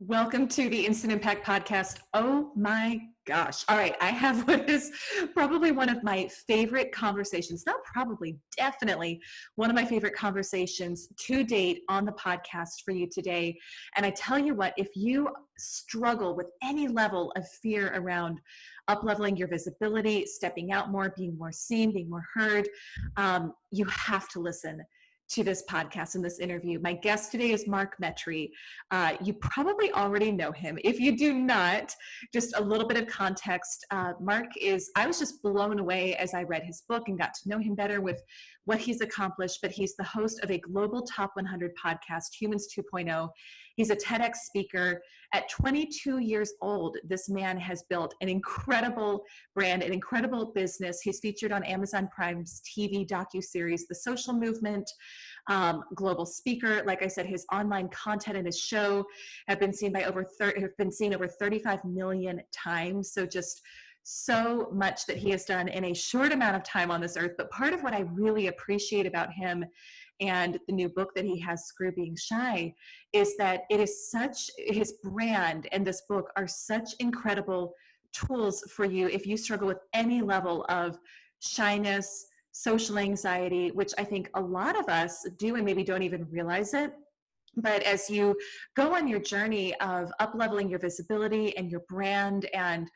Welcome to the Instant Impact Podcast. Oh my gosh. All right. I have what is probably one of my favorite conversations, not probably, definitely one of my favorite conversations to date on the podcast for you today. And I tell you what, if you struggle with any level of fear around up-leveling your visibility, stepping out more, being more seen, being more heard, you have to listen to this podcast and this interview. My guest today is Mark Metry. You probably already know him. If you do not, just a little bit of context. I was just blown away as I read his book and got to know him better with what he's accomplished, but he's the host of a global top 100 podcast, Humans 2.0. He's a TEDx speaker. At 22 years old, this man has built an incredible brand, an incredible business. He's featured on Amazon Prime's TV docuseries, The Social Movement, global speaker. Like I said, his online content and his show have been seen over 35 million times. So just so much that he has done in a short amount of time on this earth. But part of what I really appreciate about him and the new book that he has, Screw Being Shy, is that his brand and this book are such incredible tools for you if you struggle with any level of shyness, social anxiety, which I think a lot of us do and maybe don't even realize it. But as you go on your journey of up-leveling your visibility and your brand and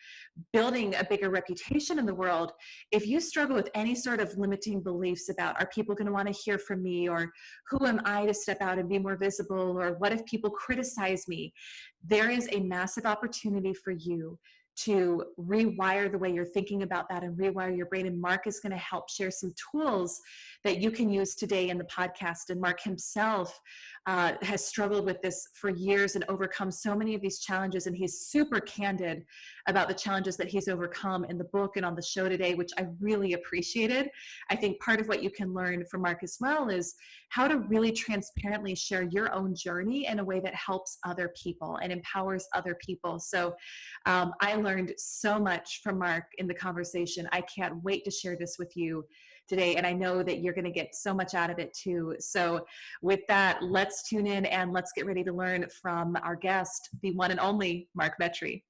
building a bigger reputation in the world, if you struggle with any sort of limiting beliefs about, are people going to want to hear from me, or who am I to step out and be more visible, or what if people criticize me, there is a massive opportunity for you to rewire the way you're thinking about that and rewire your brain. And Mark is going to help share some tools that you can use today in the podcast. And Mark himself has struggled with this for years and overcome so many of these challenges. And he's super candid about the challenges that he's overcome in the book and on the show today, which I really appreciated. I think part of what you can learn from Mark as well is how to really transparently share your own journey in a way that helps other people and empowers other people. So I learned so much from Mark in the conversation. I can't wait to share this with you today, and I know that you're going to get so much out of it too. So with that, let's tune in and let's get ready to learn from our guest, the one and only Mark Metry.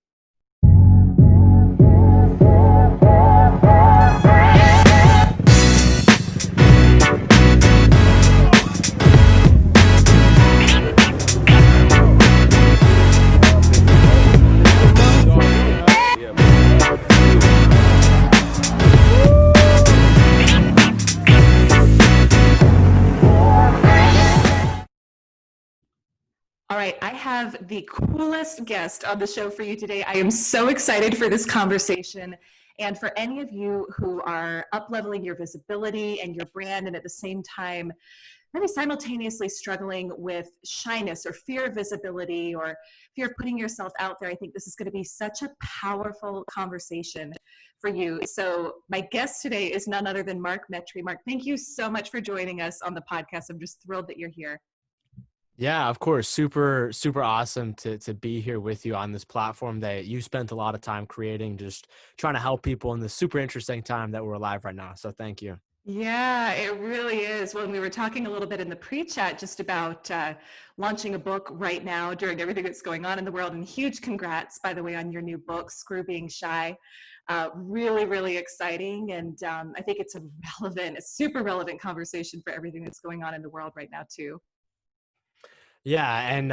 All right, I have the coolest guest on the show for you today. I am so excited for this conversation. And for any of you who are up-leveling your visibility and your brand, and at the same time, maybe simultaneously struggling with shyness or fear of visibility or fear of putting yourself out there, I think this is going to be such a powerful conversation for you. So my guest today is none other than Mark Metry. Mark, thank you so much for joining us on the podcast. I'm just thrilled that you're here. Yeah, of course. Super, super awesome to be here with you on this platform that you spent a lot of time creating, just trying to help people in this super interesting time that we're alive right now. So thank you. Yeah, it really is. When we were talking a little bit in the pre-chat just about launching a book right now during everything that's going on in the world, and huge congrats, by the way, on your new book, Screw Being Shy. Really, really exciting. And I think it's a super relevant conversation for everything that's going on in the world right now too. Yeah, and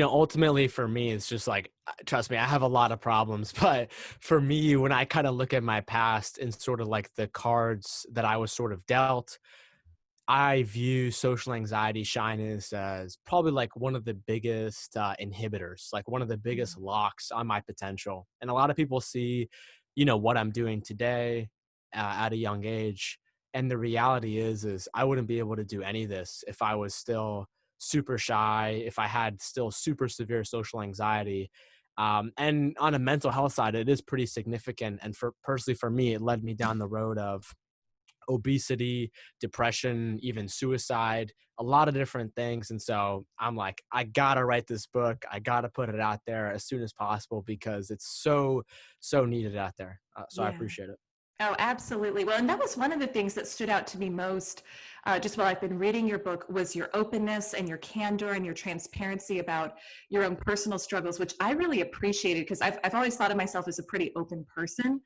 ultimately for me, it's just like, trust me, I have a lot of problems, but for me, when I kind of look at my past and sort of like the cards that I was sort of dealt, I view social anxiety, shyness as probably like one of the biggest inhibitors, like one of the biggest locks on my potential. And a lot of people see, what I'm doing today at a young age. And the reality is I wouldn't be able to do any of this if I was still super shy, if I had still super severe social anxiety. And on a mental health side, it is pretty significant. And personally for me, it led me down the road of obesity, depression, even suicide, a lot of different things. And so I'm like, I gotta write this book. I gotta put it out there as soon as possible because it's so needed out there. So I Yeah. appreciate it. Oh, absolutely. Well, and that was one of the things that stood out to me most, just while I've been reading your book, was your openness and your candor and your transparency about your own personal struggles, which I really appreciated because I've always thought of myself as a pretty open person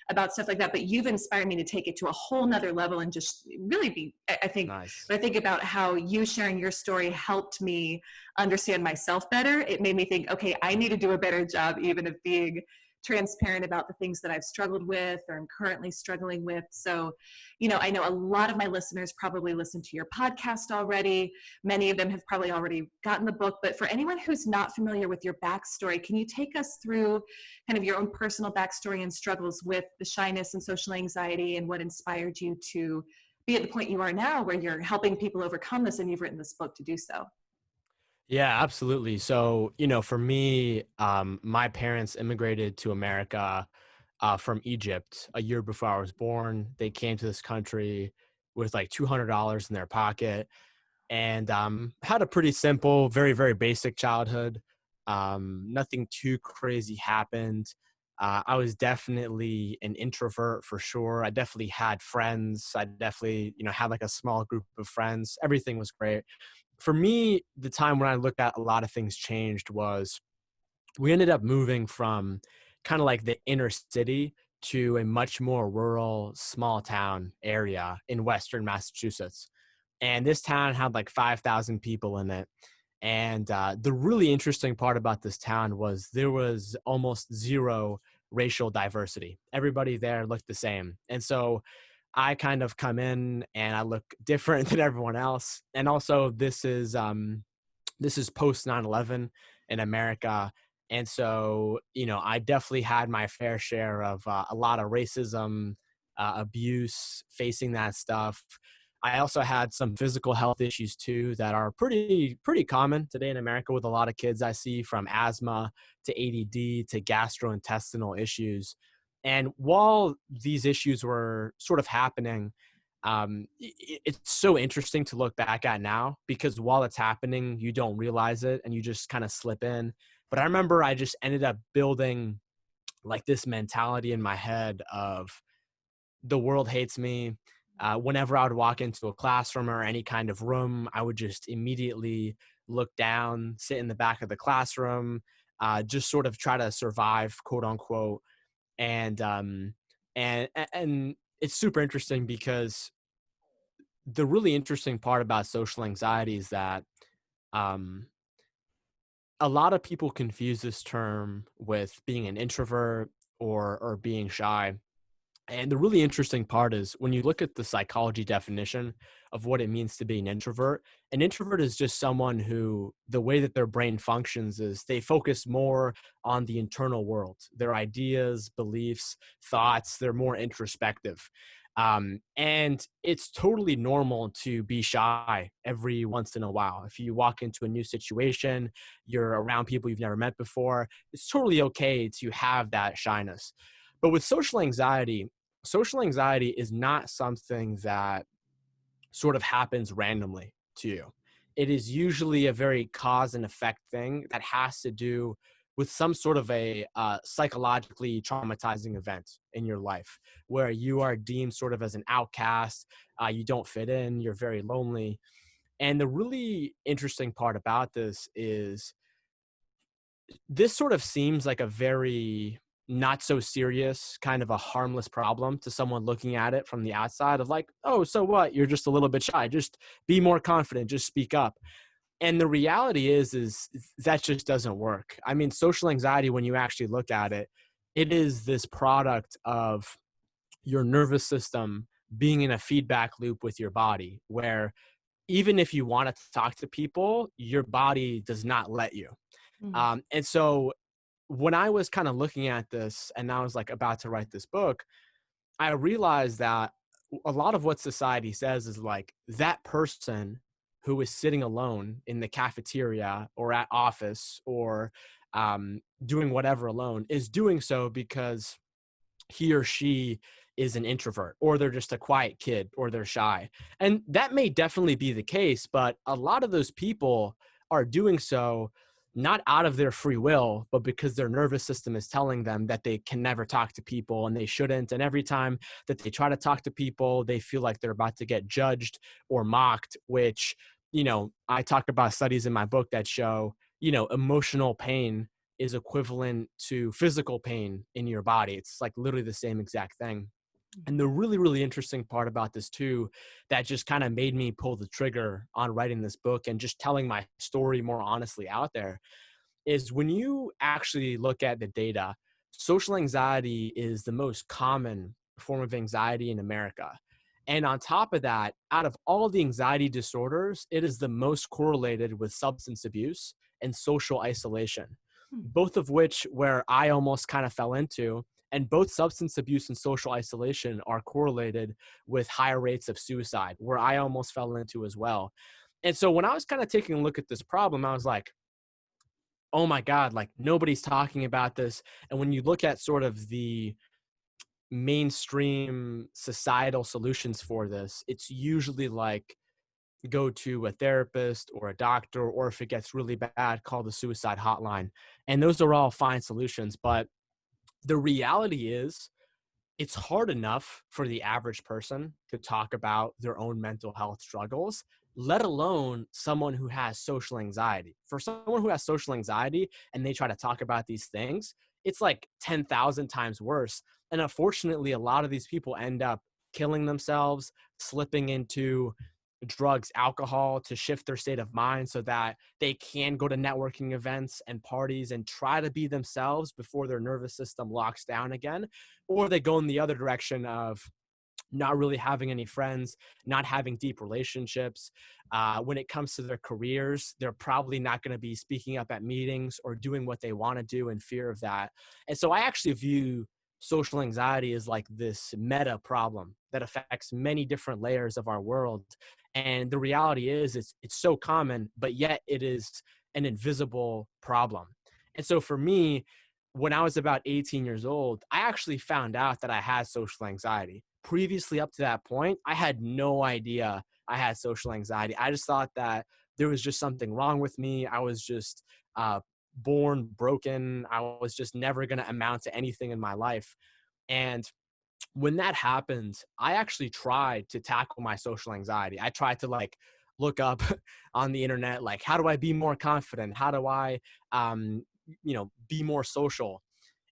about stuff like that. But you've inspired me to take it to a whole nother level and just really be, I think, Nice. when I think about how you sharing your story helped me understand myself better, it made me think, okay, I need to do a better job even of being transparent about the things that I've struggled with or I'm currently struggling with. So, I know a lot of my listeners probably listen to your podcast already. Many of them have probably already gotten the book, but for anyone who's not familiar with your backstory, can you take us through kind of your own personal backstory and struggles with the shyness and social anxiety and what inspired you to be at the point you are now where you're helping people overcome this and you've written this book to do so? Yeah, absolutely. So, for me, my parents immigrated to America from Egypt a year before I was born. They came to this country with like $200 in their pocket and had a pretty simple, very, very basic childhood. Nothing too crazy happened. I was definitely an introvert for sure. I definitely had friends. I definitely, had like a small group of friends. Everything was great. For me, the time when I looked at a lot of things changed was we ended up moving from kind of like the inner city to a much more rural, small town area in Western Massachusetts. And this town had like 5,000 people in it. And the really interesting part about this town was there was almost zero racial diversity. Everybody there looked the same. And so I kind of come in and I look different than everyone else. And also this is post 9/11 in America. And so, I definitely had my fair share of a lot of racism, abuse, facing that stuff. I also had some physical health issues too that are pretty common today in America with a lot of kids I see, from asthma to ADD to gastrointestinal issues. And while these issues were sort of happening, it's so interesting to look back at now because while it's happening, you don't realize it and you just kind of slip in. But I remember I just ended up building like this mentality in my head of the world hates me. Whenever I would walk into a classroom or any kind of room, I would just immediately look down, sit in the back of the classroom, just sort of try to survive, quote unquote. And and it's super interesting because the really interesting part about social anxiety is that um, a lot of people confuse this term with being an introvert or being shy. And the really interesting part is when you look at the psychology definition of what it means to be an introvert is just someone who the way that their brain functions is they focus more on the internal world, their ideas, beliefs, thoughts, they're more introspective. And it's totally normal to be shy every once in a while. If you walk into a new situation, you're around people you've never met before, it's totally okay to have that shyness. But with social anxiety is not something that sort of happens randomly to you. It is usually a very cause and effect thing that has to do with some sort of a psychologically traumatizing event in your life where you are deemed sort of as an outcast, you don't fit in, you're very lonely. And the really interesting part about this is this sort of seems like a very not so serious, kind of a harmless problem to someone looking at it from the outside of like, oh, so what? You're just a little bit shy. Just be more confident. Just speak up. And the reality is that just doesn't work. I mean, social anxiety, when you actually look at it, it is this product of your nervous system being in a feedback loop with your body, where even if you want to talk to people, your body does not let you. Mhm. And so when I was kind of looking at this and I was like about to write this book, I realized that a lot of what society says is like that person who is sitting alone in the cafeteria or at office or doing whatever alone is doing so because he or she is an introvert or they're just a quiet kid or they're shy. And that may definitely be the case, but a lot of those people are doing so not out of their free will, but because their nervous system is telling them that they can never talk to people and they shouldn't. And every time that they try to talk to people, they feel like they're about to get judged or mocked, which, I talk about studies in my book that show, emotional pain is equivalent to physical pain in your body. It's like literally the same exact thing. And the really, really interesting part about this too, that just kind of made me pull the trigger on writing this book and just telling my story more honestly out there, is when you actually look at the data, social anxiety is the most common form of anxiety in America. And on top of that, out of all the anxiety disorders, it is the most correlated with substance abuse and social isolation, Hmm. both of which where I almost kind of fell into. And both substance abuse and social isolation are correlated with higher rates of suicide, where I almost fell into as well. And so when I was kind of taking a look at this problem, I was like, oh my God, like nobody's talking about this. And when you look at sort of the mainstream societal solutions for this, it's usually like go to a therapist or a doctor, or if it gets really bad, call the suicide hotline. And those are all fine solutions. But the reality is, it's hard enough for the average person to talk about their own mental health struggles, let alone someone who has social anxiety. For someone who has social anxiety and they try to talk about these things, it's like 10,000 times worse. And unfortunately, a lot of these people end up killing themselves, slipping into drugs, alcohol to shift their state of mind so that they can go to networking events and parties and try to be themselves before their nervous system locks down again. Or they go in the other direction of not really having any friends, not having deep relationships. When it comes to their careers, they're probably not going to be speaking up at meetings or doing what they want to do in fear of that. And so I actually view social anxiety as like this meta problem that affects many different layers of our world. And the reality is it's so common, but yet it is an invisible problem. And so for me, when I was about 18 years old, I actually found out that I had social anxiety. Previously, up to that point, I had no idea I had social anxiety. I just thought that there was just something wrong with me. I was just born broken. I was just never going to amount to anything in my life. And when that happened, I actually tried to tackle my social anxiety. I tried to like look up on the internet, like, how do I be more confident? How do I, be more social?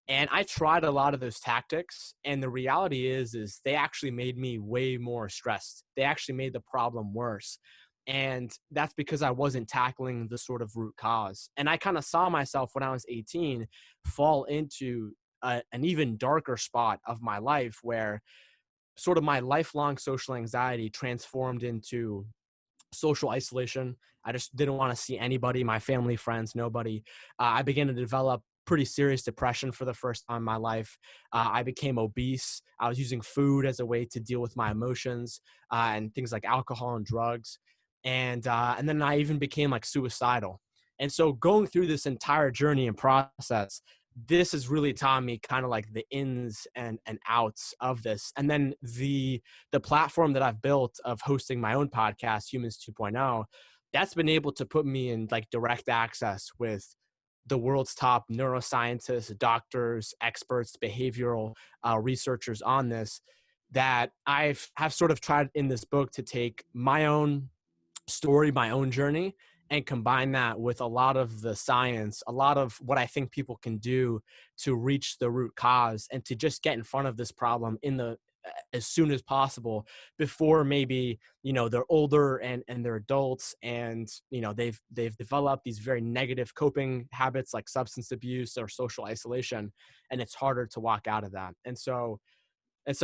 And I tried a lot of those tactics. And the reality is they actually made me way more stressed. They actually made the problem worse. And that's because I wasn't tackling the sort of root cause. And I kind of saw myself when I was 18 fall into an even darker spot of my life where sort of my lifelong social anxiety transformed into social isolation. I just didn't want to see anybody, my family, friends, nobody. I began to develop pretty serious depression for the first time in my life. I became obese. I was using food as a way to deal with my emotions and things like alcohol and drugs. And then I even became like suicidal. And so going through this entire journey and process, this has really taught me kind of like the ins and outs of this. And then the platform that I've built of hosting my own podcast, Humans 2.0, that's been able to put me in like direct access with the world's top neuroscientists, doctors, experts, behavioral researchers on this, that have sort of tried in this book to take my own story, my own journey, and combine that with a lot of the science, a lot of what I think people can do to reach the root cause and to just get in front of this problem in the as soon as possible before maybe they're older and they're adults, and they've developed these very negative coping habits like substance abuse or social isolation, and it's harder to walk out of that. And so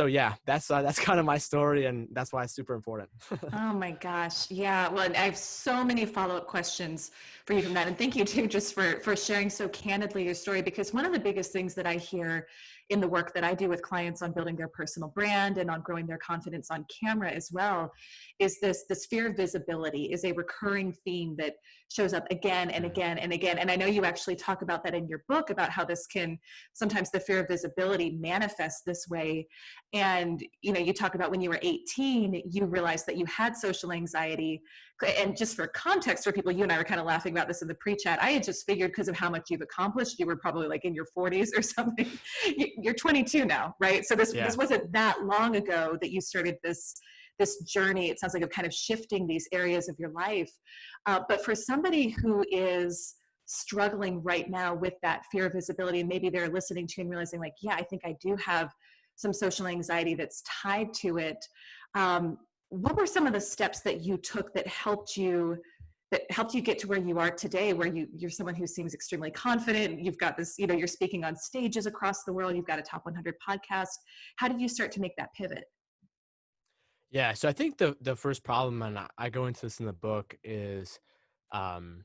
yeah, that's kind of my story, and that's why it's super important. Oh my gosh. Yeah. Well, and I have so many follow-up questions for you from that. And thank you too, just for sharing so candidly your story, because one of the biggest things that I hear in the work that I do with clients on building their personal brand and on growing their confidence on camera as well, is this fear of visibility is a recurring theme that shows up again and again and again. And I know you actually talk about that in your book, about how this can sometimes, the fear of visibility manifests this way. And you talk about when you were 18, you realized that you had social anxiety. And just for context for people, you and I were kind of laughing about this in the pre-chat. I had just figured, because of how much you've accomplished, you were probably like in your 40s or something. You're 22 now, right? So this wasn't that long ago that you started this journey, it sounds like, of kind of shifting these areas of your life. But for somebody who is struggling right now with that fear of visibility, and maybe they're listening to you and realizing like, yeah, I think I do have some social anxiety that's tied to it. What were some of the steps that you took that helped you get to where you are today, where you're someone who seems extremely confident? You've got this, you're speaking on stages across the world. You've got a top 100 podcast. How did you start to make that pivot? Yeah, so I think the first problem, and I go into this in the book, is um,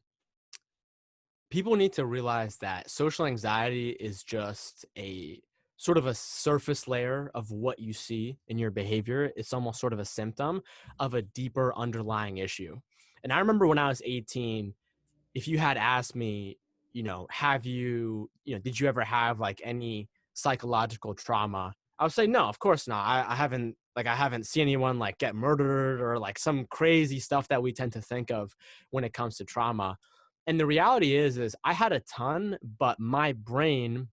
people need to realize that social anxiety is just a sort of a surface layer of what you see in your behavior. It's almost sort of a symptom of a deeper underlying issue. And I remember when I was 18, if you had asked me, did you ever have like any psychological trauma? I would say no, of course not. I haven't seen anyone like get murdered or like some crazy stuff that we tend to think of when it comes to trauma. And the reality is I had a ton, but my brain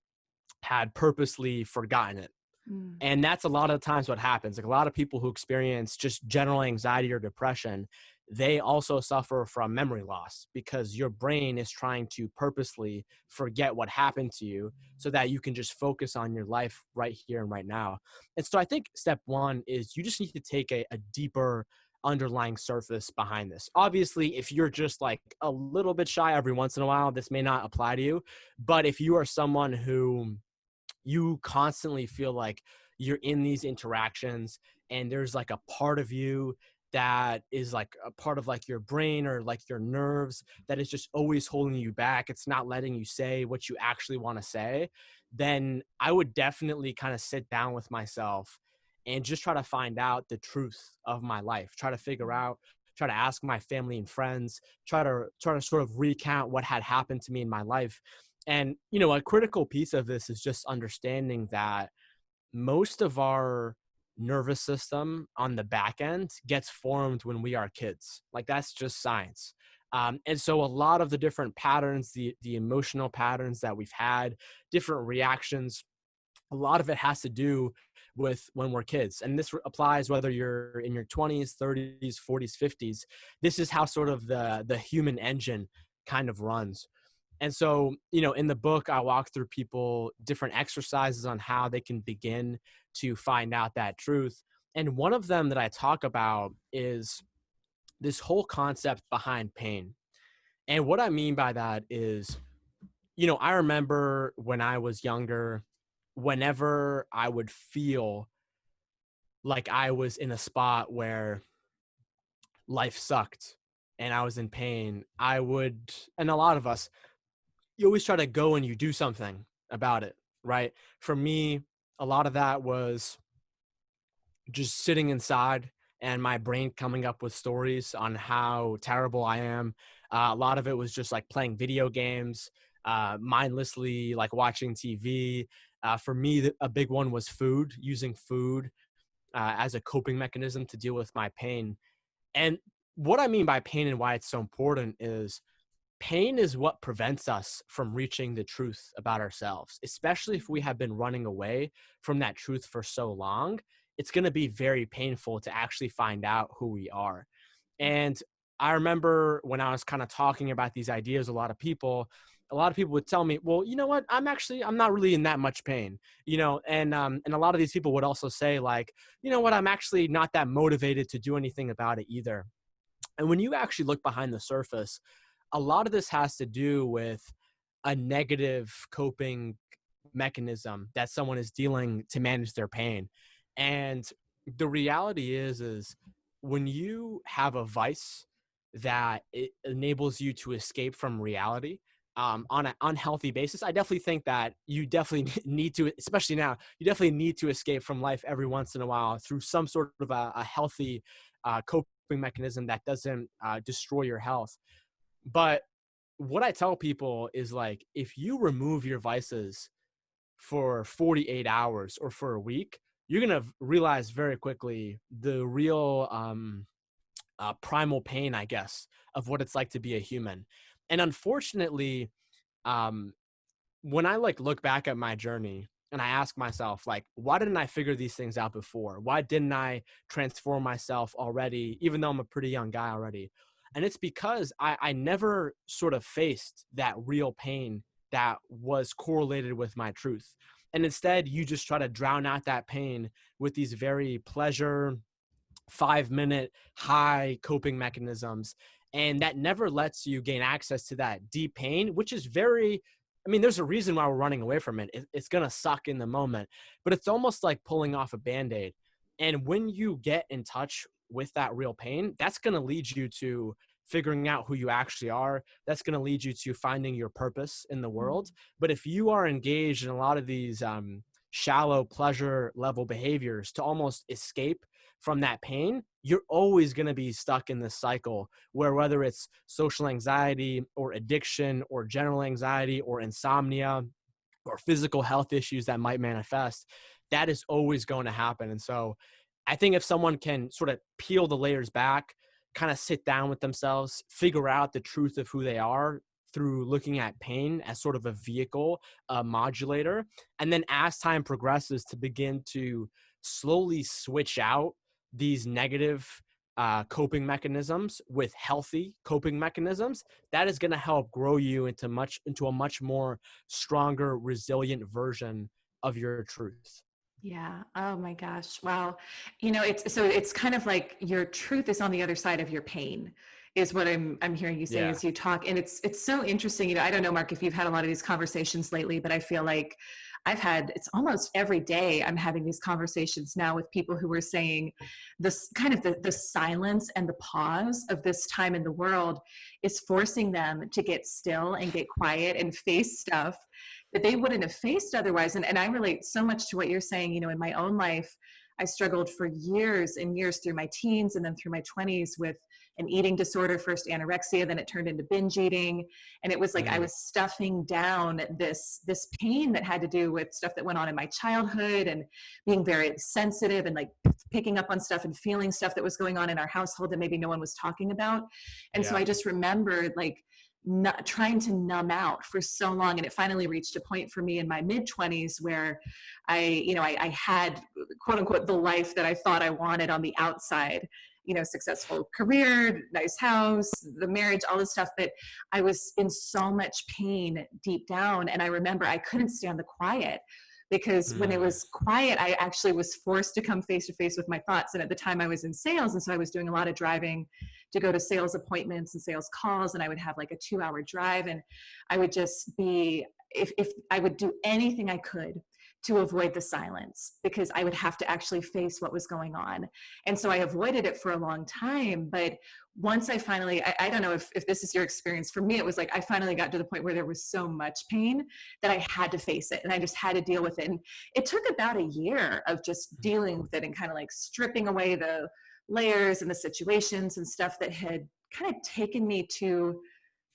had purposely forgotten it. Mm. And that's a lot of times what happens. Like a lot of people who experience just general anxiety or depression, they also suffer from memory loss because your brain is trying to purposely forget what happened to you so that you can just focus on your life right here and right now. And so I think step one is you just need to take a deeper underlying surface behind this. Obviously, if you're just like a little bit shy every once in a while, this may not apply to you. But if you are someone who you constantly feel like you're in these interactions and there's like a part of you that is like a part of like your brain or like your nerves that is just always holding you back, it's not letting you say what you actually want to say, then I would definitely kind of sit down with myself and just try to find out the truth of my life, try to figure out, try to ask my family and friends, try to sort of recount what had happened to me in my life. And, a critical piece of this is just understanding that most of our nervous system on the back end gets formed when we are kids. Like that's just science. And so a lot of the different patterns, the emotional patterns that we've had, different reactions, a lot of it has to do with when we're kids. And this applies whether you're in your 20s, 30s, 40s, 50s. This is how sort of the human engine kind of runs. And so, in the book, I walk through people different exercises on how they can begin to find out that truth. And one of them that I talk about is this whole concept behind pain. And what I mean by that is, I remember when I was younger, whenever I would feel like I was in a spot where life sucked and I was in pain, and a lot of us, you always try to go and you do something about it, right? For me, a lot of that was just sitting inside and my brain coming up with stories on how terrible I am. A lot of it was just like playing video games, mindlessly like watching TV. For me, a big one was food, using food as a coping mechanism to deal with my pain. And what I mean by pain and why it's so important is pain is what prevents us from reaching the truth about ourselves, especially if we have been running away from that truth for so long. It's going to be very painful to actually find out who we are. And I remember when I was kind of talking about these ideas, a lot of people would tell me, well, you know what, I'm not really in that much pain, and a lot of these people would also say like, you know what, I'm actually not that motivated to do anything about it either. And when you actually look behind the surface, a lot of this has to do with a negative coping mechanism that someone is dealing to manage their pain. And the reality is when you have a vice that it enables you to escape from reality, on an unhealthy basis. I definitely think that you definitely need to, especially now, you definitely need to escape from life every once in a while through some sort of a healthy coping mechanism that doesn't destroy your health. But what I tell people is like, if you remove your vices for 48 hours or for a week, you're going to realize very quickly the real primal pain, I guess, of what it's like to be a human. And unfortunately, um, when I like look back at my journey and I ask myself, like, why didn't I figure these things out before? Why didn't I transform myself already, even though I'm a pretty young guy already? And it's because I never sort of faced that real pain that was correlated with my truth. And instead, you just try to drown out that pain with these very pleasure 5-minute high coping mechanisms. And that never lets you gain access to that deep pain, which is very, I mean, there's a reason why we're running away from it. It's going to suck in the moment, but it's almost like pulling off a Band-Aid. And when you get in touch with that real pain, that's going to lead you to figuring out who you actually are. That's going to lead you to finding your purpose in the world. But if you are engaged in a lot of these shallow pleasure level behaviors to almost escape from that pain, you're always going to be stuck in this cycle where, whether it's social anxiety or addiction or general anxiety or insomnia or physical health issues that might manifest, that is always going to happen. And so I think if someone can sort of peel the layers back, kind of sit down with themselves, figure out the truth of who they are through looking at pain as sort of a vehicle, a modulator, and then as time progresses to begin to slowly switch out these negative coping mechanisms with healthy coping mechanisms, that is going to help grow you into a much more stronger, resilient version of your truth. Yeah. Oh my gosh. Wow. It's kind of like your truth is on the other side of your pain, is what I'm hearing you say Yeah. as you talk. And it's so interesting. I don't know, Mark, if you've had a lot of these conversations lately, but I feel like it's almost every day I'm having these conversations now with people who are saying this kind of the silence and the pause of this time in the world is forcing them to get still and get quiet and face stuff that they wouldn't have faced otherwise. And I relate so much to what you're saying. In my own life, I struggled for years and years through my teens and then through my 20s with an eating disorder, first anorexia, then it turned into binge eating. And it was like I was stuffing down this pain that had to do with stuff that went on in my childhood and being very sensitive and like picking up on stuff and feeling stuff that was going on in our household that maybe no one was talking about. And so Yeah. I just remembered like not trying to numb out for so long. And it finally reached a point for me in my mid-20s where I had, quote unquote, the life that I thought I wanted on the outside, successful career, nice house, the marriage, all this stuff. But I was in so much pain deep down. And I remember I couldn't stand the quiet, because when it was quiet, I actually was forced to come face to face with my thoughts. And at the time I was in sales. And so I was doing a lot of driving to go to sales appointments and sales calls. And I would have like a 2-hour drive. And I would just be, if I would do anything I could to avoid the silence, because I would have to actually face what was going on. And so I avoided it for a long time. But once I finally, I don't know if this is your experience. For me, it was like I finally got to the point where there was so much pain that I had to face it and I just had to deal with it. And it took about a year of just dealing with it and kind of like stripping away the layers and the situations and stuff that had kind of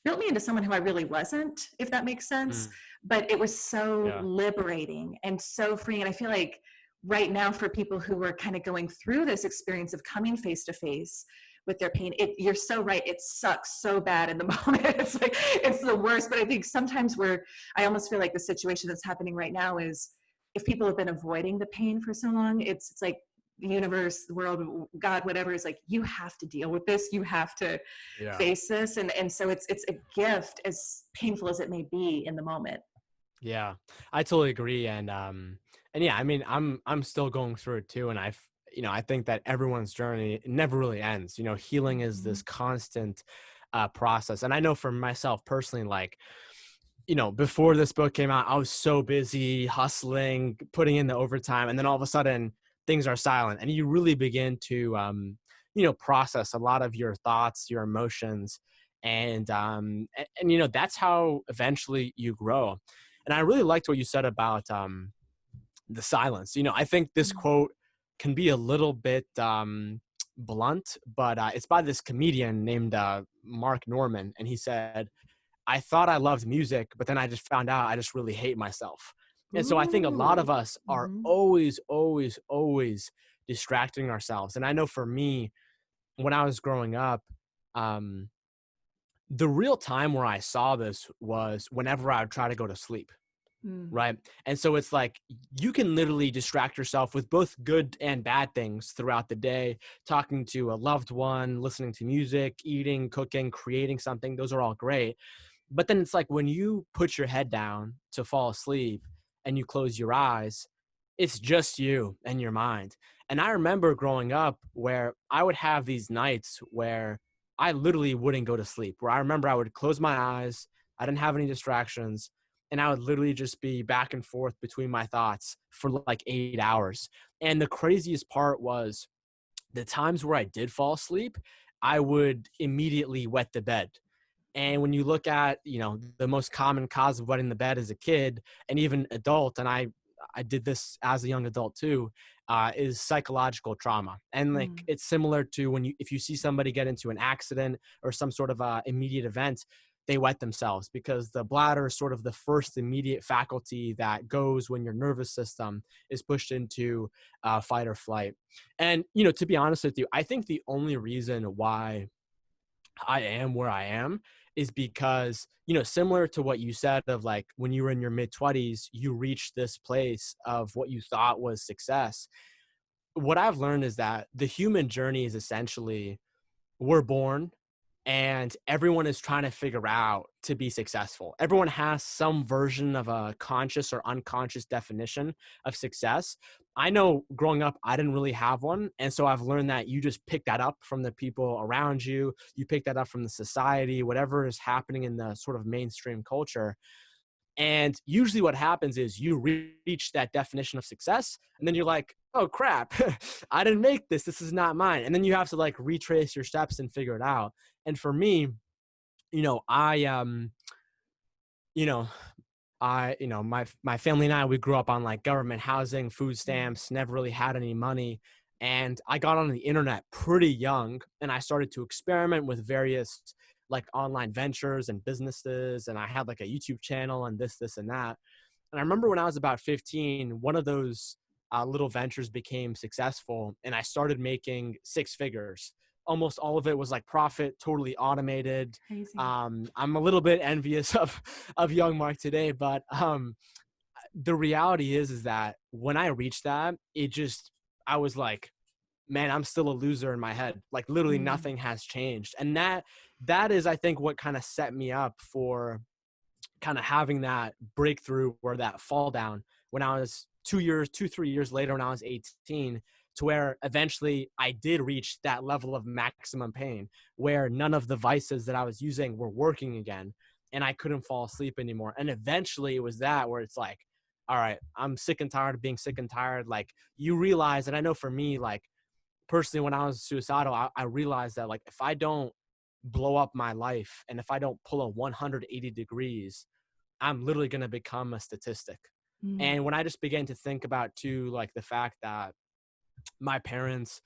built me into someone who I really wasn't, if that makes sense. But it was so Yeah. liberating and so freeing. And I feel like right now, for people who are kind of going through this experience of coming face to face with their pain, you're so right. It sucks so bad in the moment. It's like, it's the worst. But I think sometimes I almost feel like the situation that's happening right now is, if people have been avoiding the pain for so long, it's like the universe, the world, God, whatever, is like, you have to deal with this. You have to Yeah. face this. And so it's a gift, as painful as it may be in the moment. Yeah, I totally agree. And yeah, I mean, I'm still going through it too. And I think that everyone's journey never really ends. Healing is this constant process. And I know for myself personally, like, before this book came out, I was so busy hustling, putting in the overtime, and then all of a sudden things are silent, and you really begin to, process a lot of your thoughts, your emotions. And you know, that's how eventually you grow. And I really liked what you said about the silence. You know, I think this Mm. quote can be a little bit blunt, but it's by this comedian named Mark Norman, and he said, I thought I loved music, but then I just found out I just really hate myself. And so I think a lot of Ooh. us are Mhm. always, always, always distracting ourselves. And I know for me, when I was growing up, um, the real time where I saw this was whenever I would try to go to sleep. Mm. Right. And so it's like you can literally distract yourself with both good and bad things throughout the day, talking to a loved one, listening to music, eating, cooking, creating something. Those are all great. But then it's like when you put your head down to fall asleep and you close your eyes, it's just you and your mind. And I remember growing up where I would have these nights where I literally wouldn't go to sleep, where I remember I would close my eyes, I didn't have any distractions, and I would literally just be back and forth between my thoughts for like 8 hours. And the craziest part was the times where I did fall asleep, I would immediately wet the bed. And when you look at, you know, the most common cause of wetting the bed as a kid and even adult, and I did this as a young adult too, is psychological trauma. And like Mm. it's similar to when if you see somebody get into an accident or some sort of immediate event, they wet themselves because the bladder is sort of the first immediate faculty that goes when your nervous system is pushed into fight or flight. And you know, to be honest with you, I think the only reason why I am where I am is because, you know, similar to what you said of like when you were in your mid 20s, you reached this place of what you thought was success. What I've learned is that the human journey is essentially we're born and everyone is trying to figure out to be successful. Everyone has some version of a conscious or unconscious definition of success. I know growing up, I didn't really have one. And so I've learned that you just pick that up from the people around you. You pick that up from the society, whatever is happening in the sort of mainstream culture. And usually what happens is you reach that definition of success and then you're like, oh crap, I didn't make this. This is not mine. And then you have to like retrace your steps and figure it out. And for me, you know, you know, my family and I, we grew up on like government housing, food Mm. stamps, never really had any money. And I got on the internet pretty young and I started to experiment with various like online ventures and businesses. And I had like a YouTube channel and this, and that. And I remember when I was about 15, one of those little ventures became successful and I started making six figures. Almost all of it was like profit, totally automated. Crazy. I'm a little bit envious of young Mark today, but the reality is that when I reached that, I was like, man, I'm still a loser in my head. Like literally Mm. nothing has changed. And that is, I think, what kind of set me up for kind of having that breakthrough or that fall down when I was 3 years later when I was 18, to where eventually I did reach that level of maximum pain where none of the vices that I was using were working again and I couldn't fall asleep anymore. And eventually it was that where it's like, all right, I'm sick and tired of being sick and tired. Like you realize, and I know for me, like personally, when I was suicidal, I realized that like if I don't blow up my life and if I don't pull a 180 degrees, I'm literally going to become a statistic. Mm. And when I just began to think about too, like the fact that my parents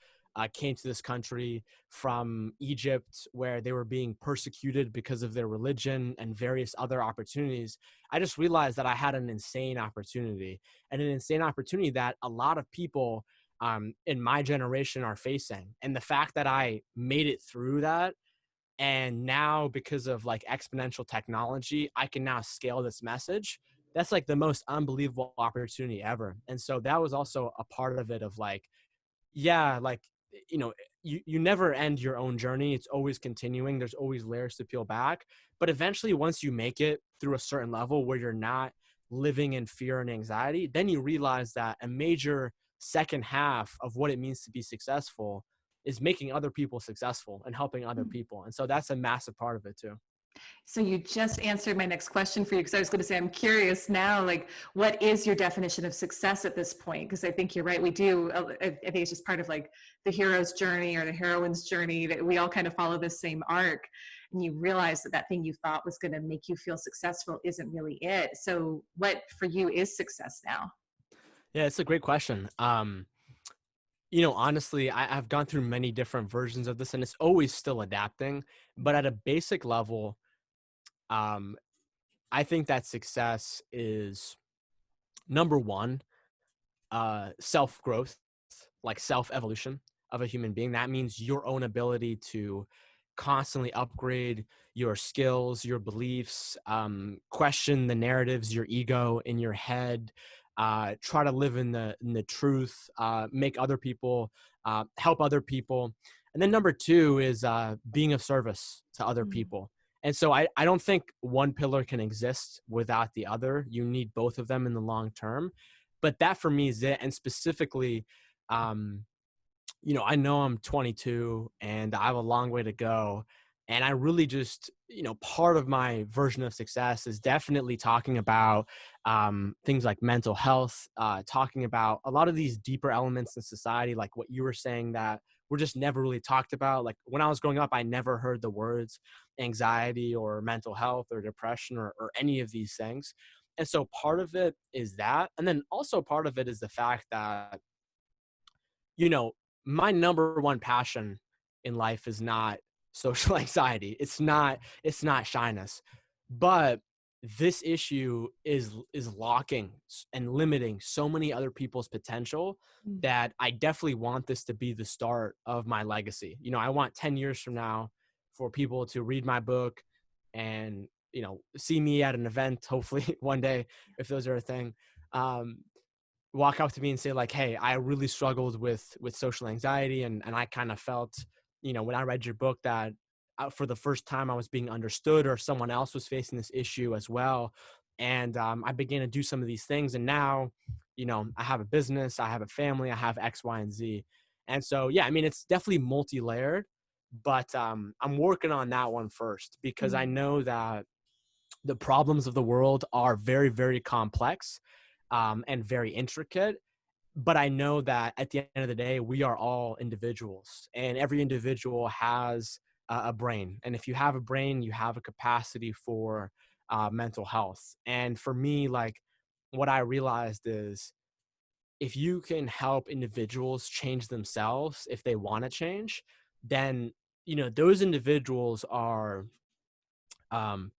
came to this country from Egypt where they were being persecuted because of their religion and various other opportunities, I just realized that I had an insane opportunity and an insane opportunity that a lot of people in my generation are facing. And the fact that I made it through that and now because of like exponential technology I can now scale this message, that's like the most unbelievable opportunity ever. And so that was also a part of it of like, yeah, like, you know, you never end your own journey. It's always continuing. There's always layers to peel back. But eventually, once you make it through a certain level where you're not living in fear and anxiety, then you realize that a major second half of what it means to be successful is making other people successful and helping other Mm. people. And so that's a massive part of it too. So you just answered my next question for you, because I was going to say, I'm curious now, like, what is your definition of success at this point? Because I think you're right. We do. I think it's just part of like the hero's journey or the heroine's journey that we all kind of follow this same arc. and you realize that that thing you thought was going to make you feel successful isn't really it. So what for you is success now? Yeah, it's a great question. Honestly, I've gone through many different versions of this and it's always still adapting. But at a basic level, um, I think that success is number one, self growth, like self evolution of a human being. That means your own ability to constantly upgrade your skills, your beliefs, question the narratives, your ego in your head, try to live in the truth, make other people, help other people. And then number two is being of service to other Mm, people. And so I don't think one pillar can exist without the other. You need both of them in the long term. But that for me is it. And specifically, um, I know I'm 22 and I have a long way to go. And I really just, part of my version of success is definitely talking about things like mental health, talking about a lot of these deeper elements in society, like what you were saying that were just never really talked about. Like when I was growing up, I never heard the words anxiety or mental health or depression or any of these things. And so part of it is that. And then also part of it is the fact that you know, my number one passion in life is not social anxiety. It's not shyness. But this issue is locking and limiting so many other people's potential mm, that I definitely want this to be the start of my legacy. I want 10 years from now for people to read my book and, see me at an event, hopefully one day, if those are a thing. Um, Walk up to me and say like, hey, I really struggled with social anxiety, and I kind of felt, when I read your book that for the first time I was being understood, or someone else was facing this issue as well. And I began to do some of these things, and now I have a business, I have a family, I have X, Y, and Z. And so yeah, I mean, it's definitely multi-layered, but I'm working on that one first because I mm. know that the problems of the world are very, very complex, and very intricate. But I know that at the end of the day, we are all individuals, and every individual has a brain. And if you have a brain, you have a capacity for mental health. And for me, like, what I realized is if you can help individuals change themselves, if they want to change, then, those individuals are, um,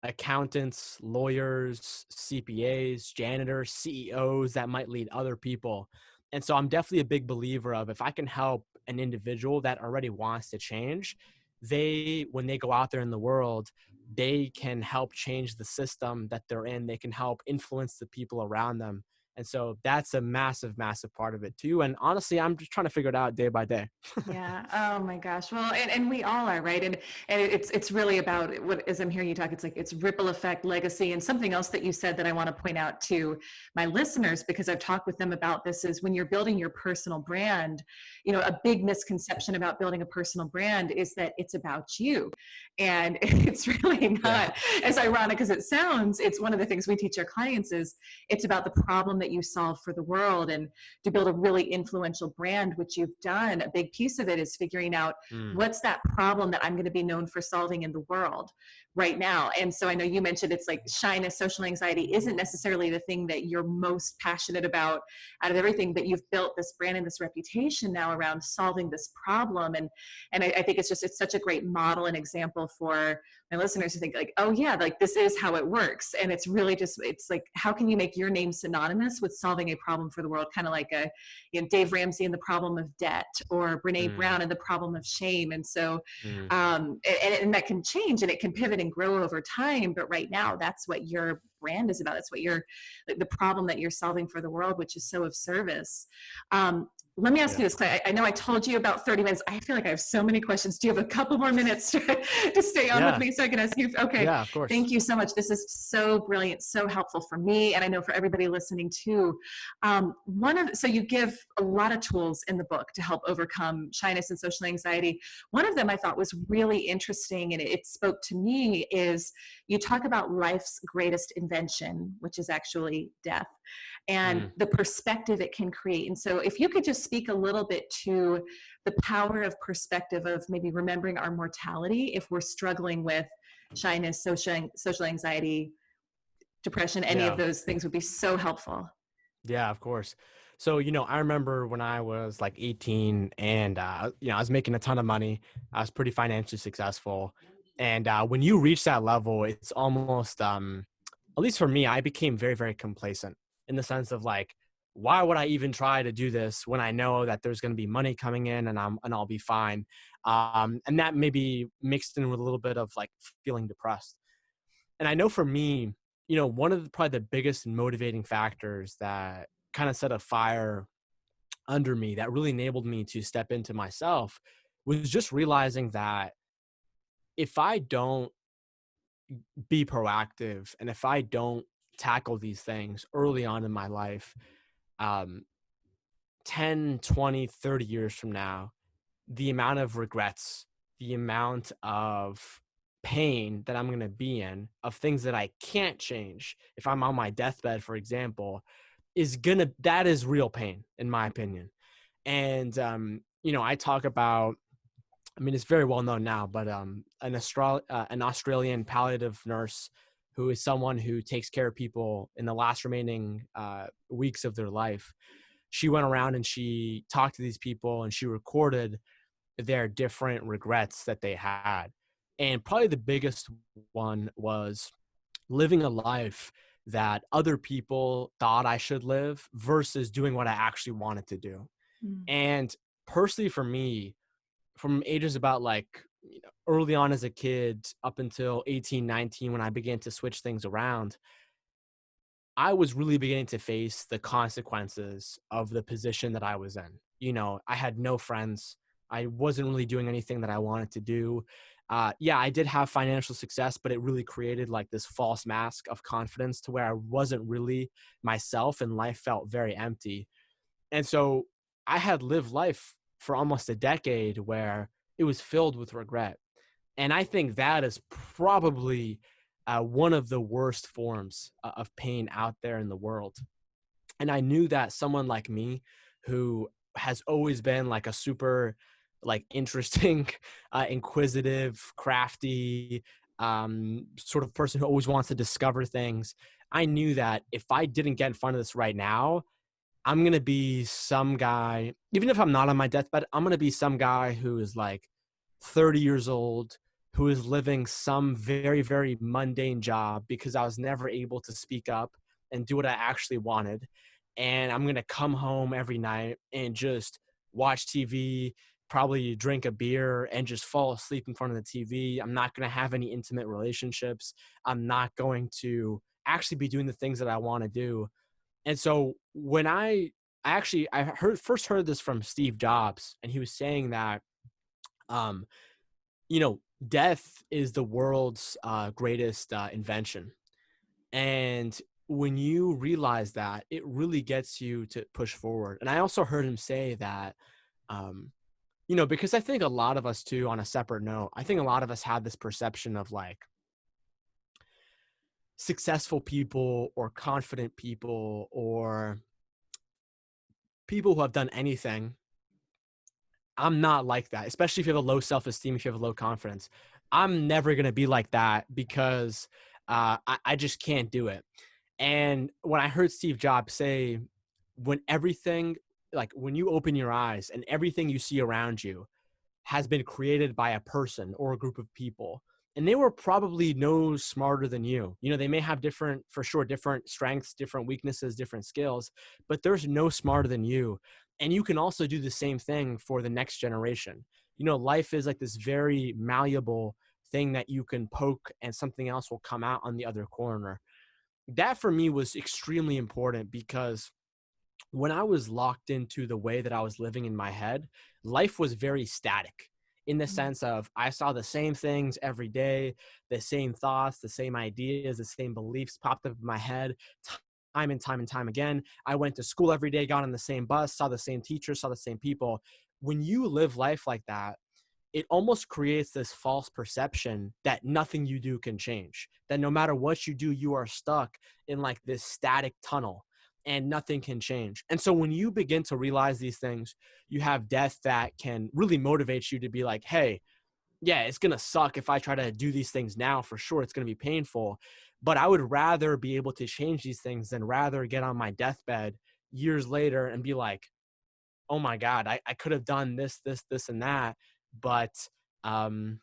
accountants, lawyers, CPAs, janitors, CEOs that might lead other people. And so I'm definitely a big believer of if I can help an individual that already wants to change, when they go out there in the world, they can help change the system that they're in. They can help influence the people around them. And so that's a massive, massive part of it too. And honestly, I'm just trying to figure it out day by day. Yeah. Oh my gosh. Well, and we all are, right? And it's really about what, as I'm hearing you talk, it's like it's ripple effect, legacy, and something else that you said that I want to point out to my listeners, because I've talked with them about this, is when you're building your personal brand, a big misconception about building a personal brand is that it's about you. And it's really Yeah. not as ironic as it sounds. It's one of the things we teach our clients is it's about the problem that you solve for the world. And to build a really influential brand, which you've done, a big piece of it is figuring out Mm, what's that problem that I'm going to be known for solving in the world right now. And so I know you mentioned it's like shyness, social anxiety isn't necessarily the thing that you're most passionate about out of everything, but you've built this brand and this reputation now around solving this problem. And I think it's such a great model and example for my listeners to think like, oh yeah, like this is how it works. And it's really just, it's like, how can you make your name synonymous with solving a problem for the world? Kind of like Dave Ramsey and the problem of debt, or Brene mm, Brown and the problem of shame. And so, mm. and that can change and it can pivot and grow over time. But right now, that's what your brand is about. That's what like the problem that you're solving for the world, which is so of service. Let me ask Yeah. you this, Clay. I know I told you about 30 minutes. I feel like I have so many questions. Do you have a couple more minutes to stay on with Yeah. me so I can ask you? Okay. Yeah, of course. Thank you so much. This is so brilliant, so helpful for me. And I know for everybody listening too. So you give a lot of tools in the book to help overcome shyness and social anxiety. One of them I thought was really interesting and it spoke to me is you talk about life's greatest invention, which is actually death, and Mm. the perspective it can create. And so, if you could just speak a little bit to the power of perspective, of maybe remembering our mortality if we're struggling with shyness, social anxiety, depression, any of Yeah. those things would be so helpful. Yeah, of course. So, I remember when I was like 18 and, I was making a ton of money. I was pretty financially successful. And when you reach that level, it's almost, at least for me, I became very, very complacent in the sense of like, why would I even try to do this when I know that there's going to be money coming in and I'll be fine. And that maybe mixed in with a little bit of like feeling depressed. And I know for me, one of probably the biggest motivating factors that kind of set a fire under me that really enabled me to step into myself was just realizing that if I don't be proactive and if I don't tackle these things early on in my life, um, 10, 20, 30 years from now, the amount of regrets, the amount of pain that I'm going to be in, of things that I can't change, if I'm on my deathbed, for example, that is real pain, in my opinion. And, I talk about, I mean, it's very well known now, but an Australian palliative nurse who is someone who takes care of people in the last remaining weeks of their life. She went around and she talked to these people and she recorded their different regrets that they had. And probably the biggest one was living a life that other people thought I should live versus doing what I actually wanted to do. Mm. And personally, for me, from ages about like, early on as a kid up until 18, 19, when I began to switch things around, I was really beginning to face the consequences of the position that I was in. I had no friends. I wasn't really doing anything that I wanted to do. Yeah, I did have financial success, but it really created like this false mask of confidence to where I wasn't really myself and life felt very empty. And so I had lived life for almost a decade where it was filled with regret. And I think that is probably one of the worst forms of pain out there in the world. And I knew that someone like me, who has always been like a super like interesting, inquisitive, crafty, sort of person who always wants to discover things, I knew that if I didn't get in front of this right now, I'm going to be some guy, even if I'm not on my deathbed, I'm going to be some guy who is like 30 years old, who is living some very, very mundane job because I was never able to speak up and do what I actually wanted. And I'm going to come home every night and just watch TV, probably drink a beer and just fall asleep in front of the TV. I'm not going to have any intimate relationships. I'm not going to actually be doing the things that I want to do. And so when I first heard this from Steve Jobs, and he was saying that, um, death is the world's greatest invention. And when you realize that, it really gets you to push forward. And I also heard him say that, um, because I think a lot of us too, on a separate note, I think a lot of us have this perception of like successful people or confident people or people who have done anything. I'm not like that, especially if you have a low self-esteem, if you have a low confidence. I'm never going to be like that because I just can't do it. And when I heard Steve Jobs say, when you open your eyes and everything you see around you has been created by a person or a group of people, and they were probably no smarter than you. They may have for sure, different strengths, different weaknesses, different skills, but there's no smarter than you. And you can also do the same thing for the next generation. Life is like this very malleable thing that you can poke and something else will come out on the other corner. That for me was extremely important because when I was locked into the way that I was living in my head, life was very static in the Mm. sense of I saw the same things every day, the same thoughts, the same ideas, the same beliefs popped up in my head time and time and time again. I went to school every day, got on the same bus, saw the same teachers, saw the same people. When you live life like that, it almost creates this false perception that nothing you do can change, that no matter what you do, you are stuck in like this static tunnel and nothing can change. And so when you begin to realize these things, you have death that can really motivate you to be like, hey, yeah, it's going to suck if I try to do these things now. For sure, it's going to be painful. But I would rather be able to change these things than rather get on my deathbed years later and be like, oh my God, I could have done this, and that. But um,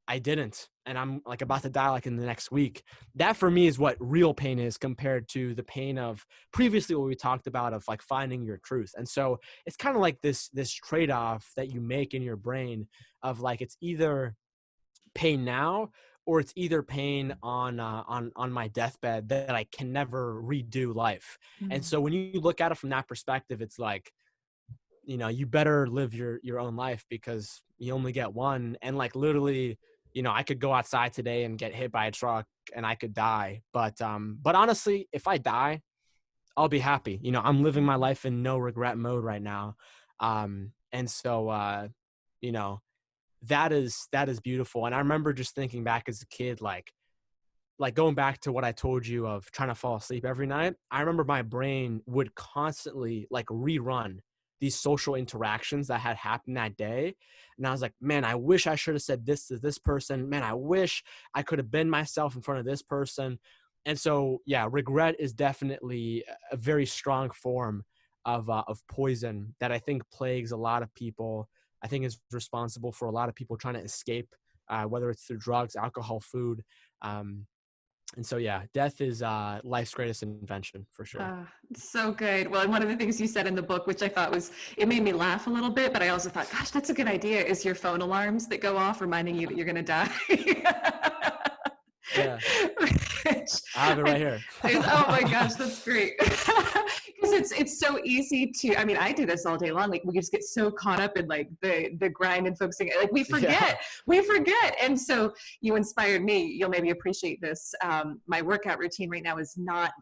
I didn't. And I'm like about to die like in the next week. That for me is what real pain is compared to the pain of previously what we talked about of like finding your truth. And so it's kind of like this trade-off that you make in your brain of like, it's either pain now or it's either pain on my deathbed that I can never redo life. And Mm. so when you look at it from that perspective, it's like, you better live your own life because you only get one. And like literally, I could go outside today and get hit by a truck and I could die. But honestly, if I die, I'll be happy. I'm living my life in no regret mode right now. And so, you know, that is beautiful. And I remember just thinking back as a kid, like going back to what I told you of trying to fall asleep every night, I remember my brain would constantly like rerun these social interactions that had happened that day. And I was like, man, I wish I should have said this to this person. Man, I wish I could have been myself in front of this person. And so, yeah, regret is definitely a very strong form of poison that I think plagues a lot of people. I think is responsible for a lot of people trying to escape, whether it's through drugs, alcohol, food. Um, and so, yeah, death is life's greatest invention for sure. So good. Well, and one of the things you said in the book, which I thought it made me laugh a little bit, but I also thought, gosh, that's a good idea, is your phone alarms that go off reminding you that you're going to die. Yeah, Which I have it right here. oh my gosh, that's great. Because it's so easy to, I mean, I do this all day long. Like we just get so caught up in like the grind and focusing. Like Yeah, we forget. And so you inspired me. You'll maybe appreciate this. My workout routine right now it's not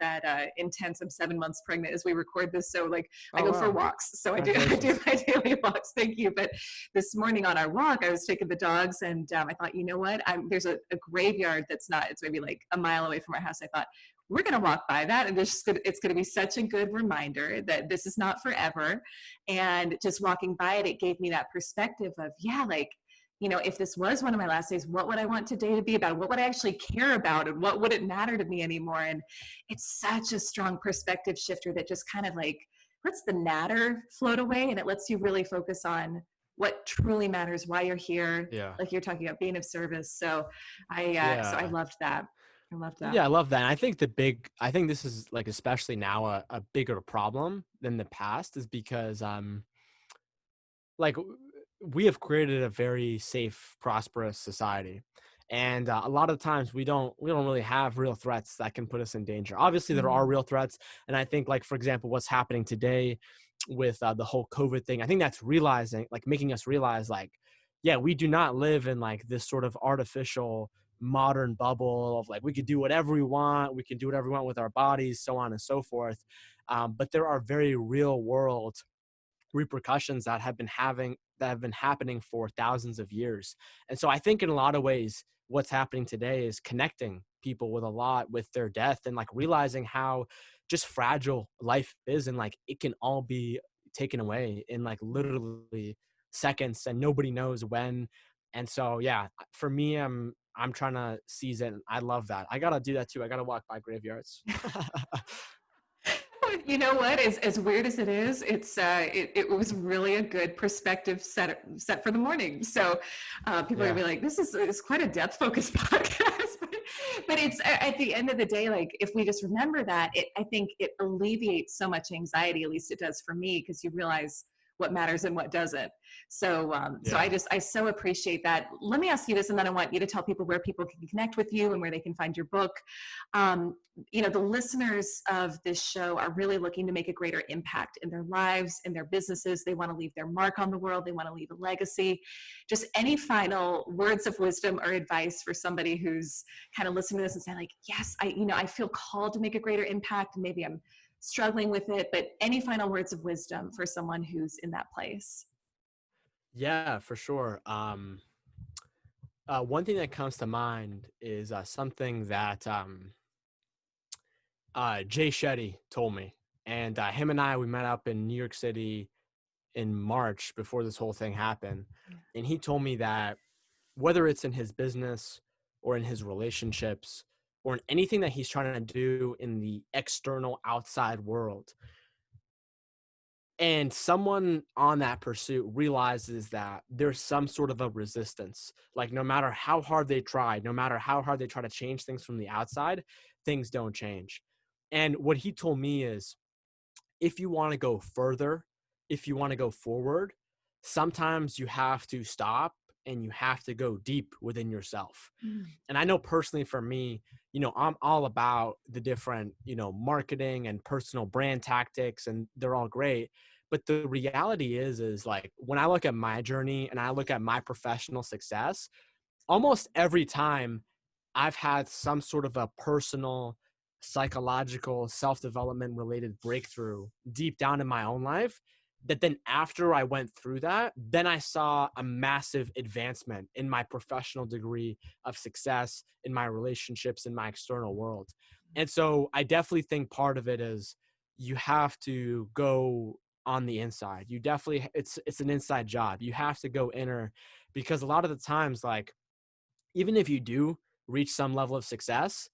that intense. I'm 7 months pregnant as we record this. So like I oh go for wow, walks. So I do congratulations. my daily walks. Thank you. But this morning on our walk, I was taking the dogs and I thought, you know what? There's a graveyard it's maybe like a mile away from our house. I thought, we're going to walk by that and it's going to be such a good reminder that this is not forever. And just walking by it, it gave me that perspective of, yeah, like, if this was one of my last days, what would I want today to be about? What would I actually care about? And what would it matter to me anymore? And it's such a strong perspective shifter that just kind of like lets the natter float away, and it lets you really focus on what truly matters, why you're here, Yeah, like you're talking about being of service. So I yeah, loved that. I loved that. yeah. I love that. And I think this is like especially now a bigger problem than the past is because like we have created a very safe, prosperous society. And a lot of times we don't really have real threats that can put us in danger. Obviously, there are Mm. real threats, and I think, like for example, what's happening today with the whole COVID thing, I think that's making us realize, like, yeah, we do not live in like this sort of artificial modern bubble of like we could do whatever we want, we can do whatever we want with our bodies, so on and so forth. But there are very real world repercussions that have been happening for thousands of years. And so I think in a lot of ways what's happening today is connecting people with their death and like realizing how just fragile life is and like it can all be taken away in like literally seconds and nobody knows when. And so yeah, for me, I'm trying to seize it. I love that. I gotta do that too. I gotta walk by graveyards. You know what? As weird as it is, it was really a good perspective set for the morning. So people are Yeah. gonna be like, "This is quite a death focused podcast," but it's at the end of the day, like if we just remember that, I think it alleviates so much anxiety. At least it does for me, because you realize what matters and what doesn't. So Yeah. I so appreciate that. Let me ask you this, and then I want you to tell people where people can connect with you and where they can find your book. Um, the listeners of this show are really looking to make a greater impact in their lives, in their businesses. They want to leave their mark on the world. They want to leave a legacy. Just any final words of wisdom or advice for somebody who's kind of listening to this and saying like, yes, I feel called to make a greater impact. And maybe I'm struggling with it, but any final words of wisdom for someone who's in that place? Yeah, for sure. One thing that comes to mind is something that Jay Shetty told me. And him and I, we met up in New York City in March before this whole thing happened. Yeah. And he told me that whether it's in his business or in his relationships or in anything that he's trying to do in the external outside world, and someone on that pursuit realizes that there's some sort of a resistance, like no matter how hard they try, no matter how hard they try to change things from the outside, things don't change. And what he told me is, if you want to go further, if you want to go forward, sometimes you have to stop and you have to go deep within yourself. Mm. And I know personally for me, I'm all about the different, marketing and personal brand tactics, and they're all great. But the reality is like when I look at my journey and I look at my professional success, almost every time I've had some sort of a personal, psychological, self development related breakthrough deep down in my own life. That then, after I went through that, then I saw a massive advancement in my professional degree of success, in my relationships, in my external world. And so I definitely think part of it is you have to go on the inside. You definitely, it's an inside job. You have to go inner, because a lot of the times, like, even if you do reach some level of success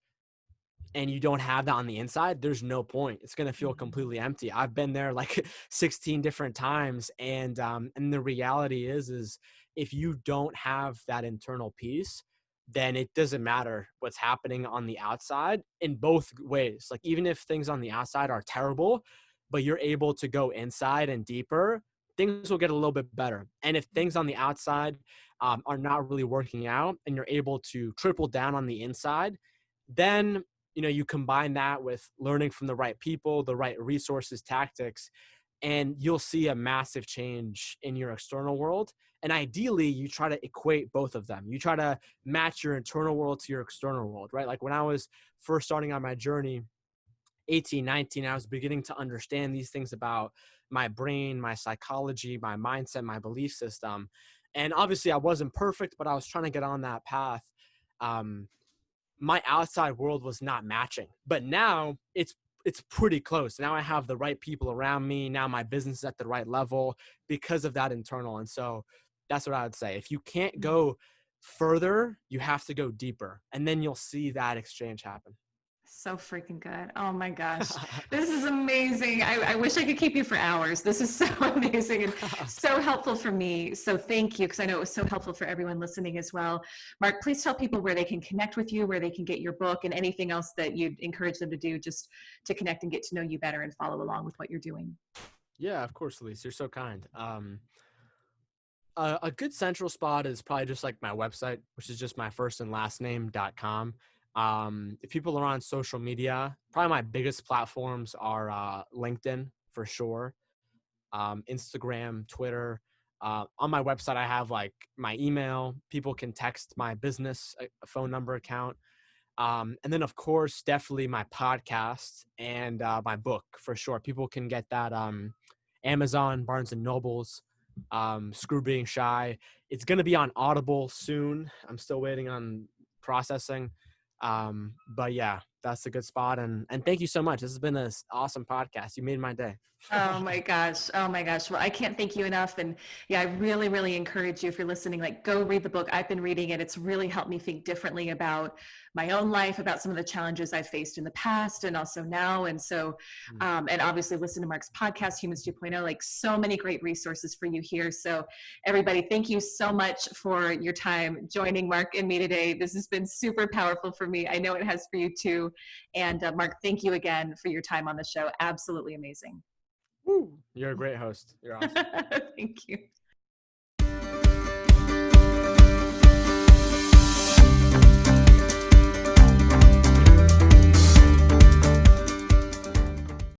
and you don't have that on the inside, there's no point. It's going to feel Mhm. completely empty. I've been there like 16 different times. And the reality is if you don't have that internal peace, then it doesn't matter what's happening on the outside in both ways. Like, even if things on the outside are terrible, but you're able to go inside and deeper, things will get a little bit better. And if things on the outside are not really working out and you're able to triple down on the inside, then you combine that with learning from the right people, the right resources, tactics, and you'll see a massive change in your external world. And ideally, you try to equate both of them. You try to match your internal world to your external world, right? Like when I was first starting on my journey, 18, 19, I was beginning to understand these things about my brain, my psychology, my mindset, my belief system. And obviously, I wasn't perfect, but I was trying to get on that path. Um, my outside world was not matching, but now it's pretty close. Now I have the right people around me. Now my business is at the right level because of that internal. And so that's what I would say. If you can't Mm. go further, you have to go deeper, and then you'll see that exchange happen. So freaking good. Oh my gosh. This is amazing. I wish I could keep you for hours. This is so amazing and so helpful for me. So thank you, because I know it was so helpful for everyone listening as well. Mark, please tell people where they can connect with you, where they can get your book, and anything else that you'd encourage them to do just to connect and get to know you better and follow along with what you're doing. Yeah, of course, Elise. You're so kind. A good central spot is probably just like my website, which is just my first and last name.com. If people are on social media, probably my biggest platforms are LinkedIn for sure, Instagram, Twitter. On my website, I have like my email. People can text my business a phone number account. And then, of course, definitely my podcast and my book for sure. People can get that Amazon, Barnes and Nobles, Screw Being Shy. It's going to be on Audible soon. I'm still waiting on processing. But yeah, that's a good spot. And thank you so much. This has been an awesome podcast. You made my day. Oh my gosh. Oh my gosh. Well, I can't thank you enough. And yeah, I really, really encourage you, if you're listening, like go read the book. I've been reading it. It's really helped me think differently about my own life, about some of the challenges I've faced in the past and also now. And so, and obviously listen to Mark's podcast, Humans 2.0, like so many great resources for you here. So everybody, thank you so much for your time joining Mark and me today. This has been super powerful for me. I know it has for you too. And Mark, thank you again for your time on the show. Absolutely amazing. Woo. You're a great host. You're awesome. Thank you.